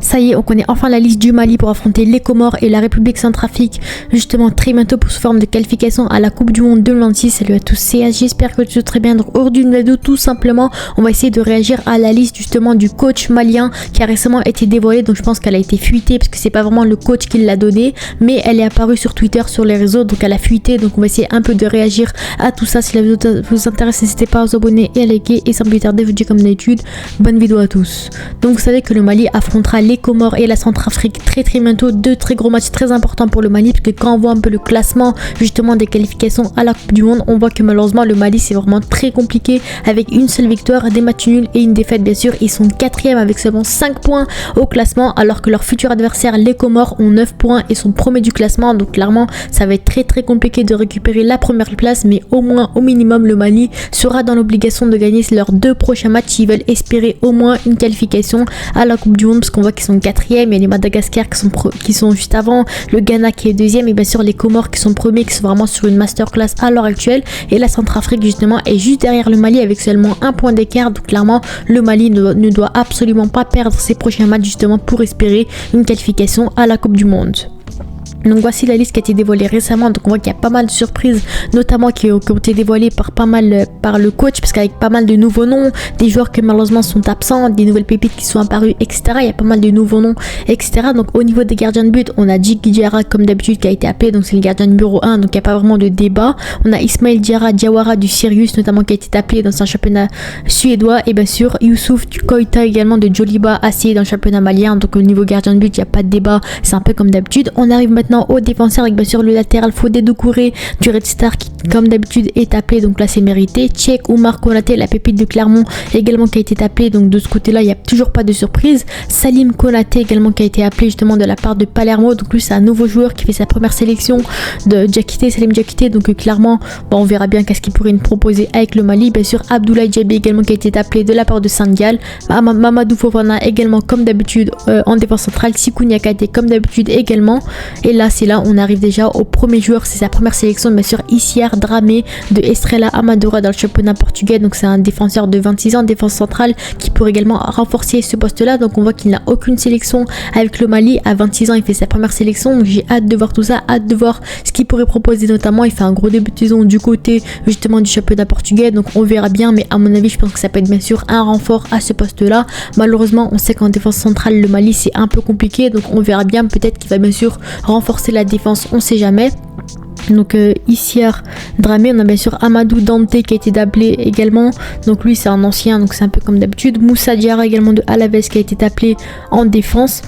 Ça y est, on connaît enfin la liste du Mali pour affronter les Comores et la République Centrafrique justement très bientôt pour sous forme de qualification à la Coupe du Monde 2026. Salut à tous, c'est AJ, j'espère que tu vas très bien. Donc aujourd'hui une vidéo tout simplement, on va essayer de réagir à la liste justement du coach malien qui a récemment été dévoilée. Donc je pense qu'elle a été fuitée parce que c'est pas vraiment le coach qui l'a donnée, mais elle est apparue sur Twitter, sur les réseaux, donc elle a fuité. Donc on va essayer un peu de réagir à tout ça. Si la vidéo vous intéresse, n'hésitez pas à vous abonner et à liker, et sans plus tarder, je vous dis comme d'habitude, bonne vidéo à tous. Donc vous savez que le Mali affrontera les Comores et la Centrafrique très bientôt, deux très gros matchs très importants pour le Mali, parce que quand on voit un peu le classement justement des qualifications à la Coupe du Monde, on voit que malheureusement le Mali c'est vraiment très compliqué, avec une seule victoire, des matchs nuls et une défaite bien sûr. Ils sont 4e avec seulement 5 points au classement, alors que leur futur adversaire les Comores ont 9 points et sont premiers du classement. Donc clairement ça va être très compliqué de récupérer la première place, mais au moins au minimum le Mali sera dans l'obligation de gagner leurs 2 prochains matchs s'ils veulent espérer au moins une qualification à la Coupe du Monde, parce qu'on voit qu'ils sont 4e, il y a les Madagascar qui sont juste avant, le Ghana qui est 2e, et bien sûr les Comores qui sont premiers, qui sont vraiment sur une masterclass à l'heure actuelle, et la Centrafrique justement est juste derrière le Mali avec seulement 1 point d'écart. Donc clairement le Mali ne doit absolument pas perdre ses prochains matchs justement pour espérer une qualification à la Coupe du Monde. Donc voici la liste qui a été dévoilée récemment. Donc on voit qu'il y a pas mal de surprises, notamment qui ont été dévoilées par le coach, parce qu'avec pas mal de nouveaux noms, des joueurs qui malheureusement sont absents, des nouvelles pépites qui sont apparues, etc. Il y a pas mal de nouveaux noms, etc. Donc au niveau des gardiens de but, on a Djigui Diarra comme d'habitude qui a été appelé, donc c'est le gardien numéro 1, donc il n'y a pas vraiment de débat. On a Ismail Diawara du Sirius notamment qui a été appelé dans un championnat suédois, et bien sûr Youssouf Koita également de Djoliba assis dans le championnat malien. Donc au niveau gardien de but, il n'y a pas de débat, c'est un peu comme d'habitude. On arrive maintenant au défenseur avec bien sûr le latéral Fodé Doucouré du Red Star qui comme d'habitude est appelé, donc là c'est mérité. Tchèque Oumar Konaté, la pépite de Clermont également qui a été appelé, donc de ce côté là il n'y a toujours pas de surprise. Salim Konaté également qui a été appelé justement de la part de Palermo, donc lui c'est un nouveau joueur qui fait sa première sélection de Salim Diakité, donc clairement on verra bien qu'est-ce qu'il pourrait nous proposer avec le Mali. Bien sûr Abdoulaye Diaby également qui a été appelé de la part de Saint-Gall, Mamadou Fofana également comme d'habitude en défense centrale, Sikou Niakate comme d'habitude également. Et là c'est là on arrive déjà au premier joueur, c'est sa première sélection bien sûr, Isiar Dramé de Estrela Amadora dans le championnat portugais. Donc c'est un défenseur de 26 ans, défense centrale, qui pourrait également renforcer ce poste là. Donc on voit qu'il n'a aucune sélection avec le Mali, à 26 ans il fait sa première sélection, donc j'ai hâte de voir tout ça, hâte de voir ce qu'il pourrait proposer. Notamment il fait un gros début de saison du côté justement du championnat portugais, donc on verra bien, mais à mon avis je pense que ça peut être bien sûr un renfort à ce poste là. Malheureusement on sait qu'en défense centrale le Mali c'est un peu compliqué, donc on verra bien, peut-être qu'il va bien sûr renforcer la défense, on sait jamais. Donc Isiar Dramé, on a bien sûr Amadou Dante qui a été appelé également, donc lui c'est un ancien, donc c'est un peu comme d'habitude. Moussa Diarra également de Alaves qui a été appelé en défense,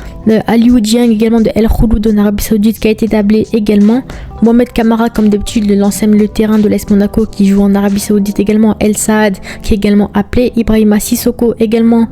Aliou Dieng également de El Khouloud en Arabie Saoudite qui a été appelé également. Mohamed Kamara comme d'habitude, l'ancien milieu de terrain de l'AS Monaco qui joue en Arabie Saoudite également. El Saad qui est également appelé, Ibrahima Sissoko également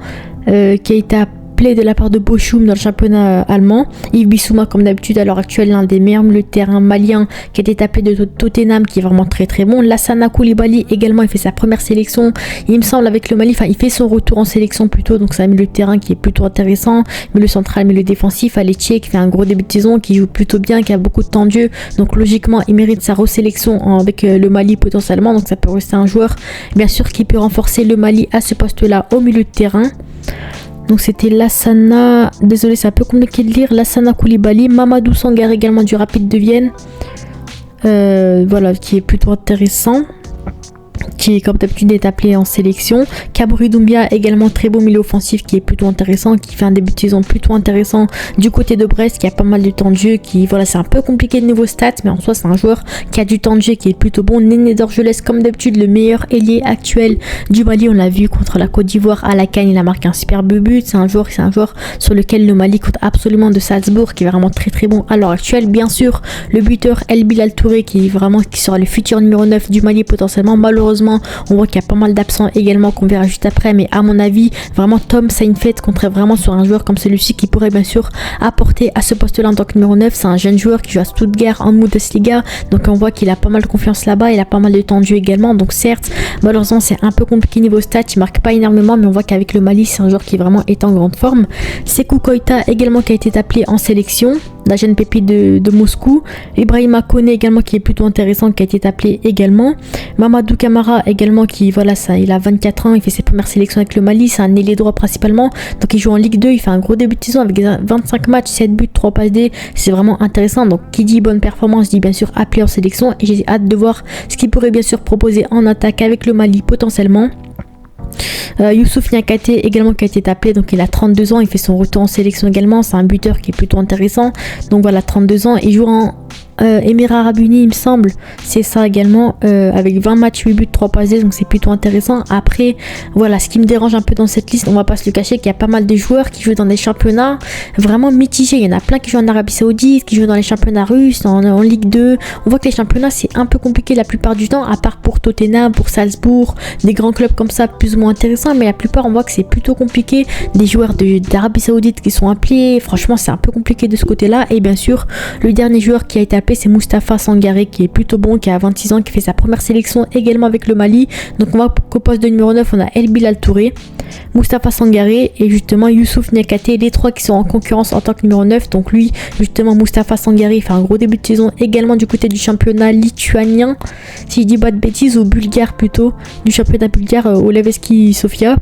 qui a été appelé de la part de Bochum dans le championnat allemand. Yves Bissouma comme d'habitude à l'heure actuelle l'un des meilleurs milieux de terrain maliens qui a été appelé de Tottenham, qui est vraiment très bon. Lassana Koulibaly également, il fait sa première sélection il me semble avec le Mali, enfin il fait son retour en sélection plutôt, donc c'est un milieu de terrain qui est plutôt intéressant, milieu central, milieu défensif. Aletier qui fait un gros début de saison, qui joue plutôt bien, qui a beaucoup de temps de jeu, donc logiquement il mérite sa resélection avec le Mali potentiellement, donc ça peut rester un joueur bien sûr qui peut renforcer le Mali à ce poste là au milieu de terrain. Donc c'était Lassana, désolé c'est un peu compliqué de lire, Lassana Koulibaly, Mamadou Sangaré également du Rapide de Vienne, voilà, qui est plutôt intéressant, qui comme d'habitude est appelé en sélection. Kabri Doumbia également très beau milieu offensif qui est plutôt intéressant, qui fait un début de saison plutôt intéressant du côté de Brest, qui a pas mal de temps de jeu, qui voilà, c'est un peu compliqué de niveau stats, mais en soi c'est un joueur qui a du temps de jeu, qui est plutôt bon. Néné d'Orgelès comme d'habitude le meilleur ailier actuel du Mali, on l'a vu contre la Côte d'Ivoire à la CAN, il a marqué un superbe but. C'est un joueur sur lequel le Mali compte absolument, de Salzbourg, qui est vraiment très bon à l'heure actuelle. Bien sûr le buteur El Bilal Touré qui sera le futur numéro 9 du Mali potentiellement. Malheureusement on voit qu'il y a pas mal d'absents également qu'on verra juste après, mais à mon avis vraiment Tom Seinfeld compterait vraiment sur un joueur comme celui-ci qui pourrait bien sûr apporter à ce poste là en tant que numéro 9. C'est un jeune joueur qui joue à Stuttgart en Bundesliga, donc on voit qu'il a pas mal de confiance là-bas, il a pas mal de temps de jeu également, donc certes malheureusement c'est un peu compliqué niveau stats, il marque pas énormément, mais on voit qu'avec le Mali c'est un joueur qui vraiment est en grande forme. Sékou Koita également qui a été appelé en sélection, la jeune pépite de Moscou. Ibrahima Koné également qui est plutôt intéressant, qui a été appelé également. Mamadou Camara également qui, voilà, ça, il a 24 ans, il fait ses premières sélections avec le Mali, c'est un ailier droit principalement, donc il joue en Ligue 2, il fait un gros début de saison avec 25 matchs, 7 buts, 3 passes D, c'est vraiment intéressant. Donc qui dit bonne performance dit bien sûr appelé en sélection, et j'ai hâte de voir ce qu'il pourrait bien sûr proposer en attaque avec le Mali potentiellement. Youssouf Niakhaté également qui a été appelé, donc il a 32 ans, il fait son retour en sélection également, c'est un buteur qui est plutôt intéressant, donc voilà, 32 ans, il joue en Émirats Arabes Unis il me semble, c'est ça également, avec 20 matchs, 8 buts, 3 passes, donc c'est plutôt intéressant. Après voilà, ce qui me dérange un peu dans cette liste, on va pas se le cacher, qu'il y a pas mal de joueurs qui jouent dans des championnats vraiment mitigés. Il y en a plein qui jouent en Arabie Saoudite, qui jouent dans les championnats russes, en Ligue 2. On voit que les championnats c'est un peu compliqué la plupart du temps, à part pour Tottenham, pour Salzbourg, des grands clubs comme ça plus ou moins intéressants, mais la plupart on voit que c'est plutôt compliqué. Des joueurs d'Arabie Saoudite qui sont appelés, franchement c'est un peu compliqué de ce côté là. Et bien sûr le dernier joueur qui a été appelé, c'est Moustapha Sangaré qui est plutôt bon, qui a 26 ans, qui fait sa première sélection également avec le Mali. Donc on voit qu'au poste de numéro 9 on a El Bilal Touré, Moustapha Sangaré et justement Youssouf Niakhaté, les trois qui sont en concurrence en tant que numéro 9. Donc lui justement Moustapha Sangaré fait un gros début de saison également du côté du championnat lituanien, si je dis pas de bêtises, ou bulgare plutôt, du championnat bulgare au Levski Sofia.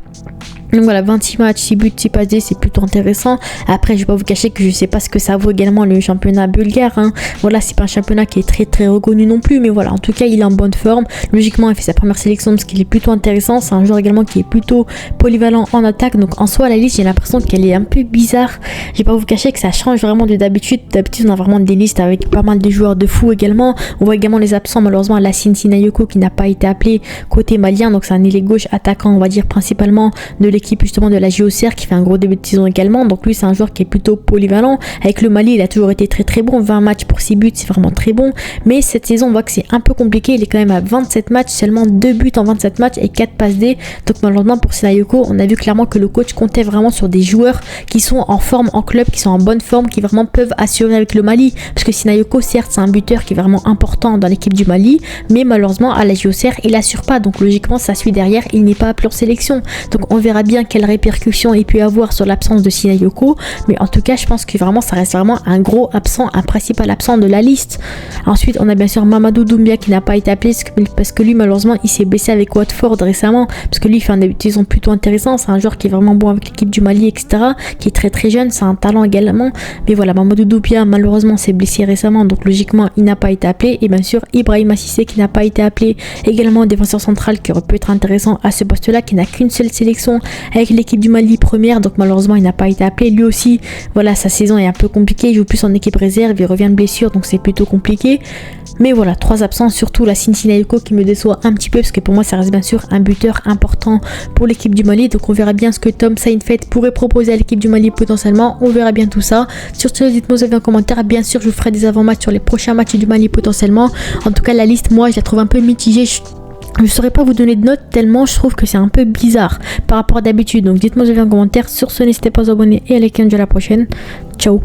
Donc voilà, 26 matchs, 6 buts, 6 passes D, c'est plutôt intéressant. Après, je vais pas vous cacher que je sais pas ce que ça vaut également le championnat bulgare, hein. Voilà, c'est pas un championnat qui est très très reconnu non plus, mais voilà, en tout cas, il est en bonne forme. Logiquement, il fait sa première sélection parce qu'il est plutôt intéressant. C'est un joueur également qui est plutôt polyvalent en attaque. Donc en soi, la liste, j'ai l'impression qu'elle est un peu bizarre. Je vais pas vous cacher que ça change vraiment de d'habitude. D'habitude, on a vraiment des listes avec pas mal de joueurs de fou également. On voit également les absents, malheureusement, Lassine Sinayoko qui n'a pas été appelé côté malien. Donc c'est un ailier gauche attaquant, on va dire principalement de l'équipe justement de la JOCR qui fait un gros début de saison également. Donc lui c'est un joueur qui est plutôt polyvalent. Avec le Mali il a toujours été très très bon, 20 matchs pour 6 buts, c'est vraiment très bon. Mais cette saison on voit que c'est un peu compliqué, il est quand même à 27 matchs, seulement 2 buts en 27 matchs et 4 passes D. Donc malheureusement pour Sinayoko, on a vu clairement que le coach comptait vraiment sur des joueurs qui sont en forme en club, qui sont en bonne forme, qui vraiment peuvent assurer avec le Mali. Parce que Sinayoko certes c'est un buteur qui est vraiment important dans l'équipe du Mali, mais malheureusement à la JOCR il assure pas, donc logiquement ça suit derrière, il n'est pas appelé en sélection. Donc on verra bien quelle répercussion il peut y avoir sur l'absence de Sinayoko, mais en tout cas je pense que vraiment ça reste vraiment un gros absent, un principal absent de la liste. Ensuite on a bien sûr Mamadou Doumbia qui n'a pas été appelé parce que lui malheureusement il s'est blessé avec Watford récemment, parce que lui il fait un début de saison plutôt intéressant, c'est un joueur qui est vraiment bon avec l'équipe du Mali etc, qui est très très jeune, c'est un talent également, mais voilà, Mamadou Doumbia malheureusement s'est blessé récemment, donc logiquement il n'a pas été appelé. Et bien sûr Ibrahima Cissé qui n'a pas été appelé, également un défenseur central qui aurait pu être intéressant à ce poste là, qui n'a qu'une seule sélection avec l'équipe du Mali première, donc malheureusement il n'a pas été appelé. Lui aussi voilà, sa saison est un peu compliquée, il joue plus en équipe réserve, il revient de blessure, donc c'est plutôt compliqué. Mais voilà, 3 absents, surtout la Sinayoko qui me déçoit un petit peu, parce que pour moi ça reste bien sûr un buteur important pour l'équipe du Mali. Donc on verra bien ce que Tom Saintfiet pourrait proposer à l'équipe du Mali potentiellement, on verra bien tout ça. Sur ce, dites-moi vos avis en commentaire, bien sûr je vous ferai des avant-matchs sur les prochains matchs du Mali potentiellement. En tout cas la liste, moi je la trouve un peu mitigée, je ne saurais pas vous donner de notes tellement je trouve que c'est un peu bizarre par rapport à d'habitude. Donc dites-moi vos avis en commentaire. Sur ce, n'hésitez pas à vous abonner et à liker. À la prochaine, ciao.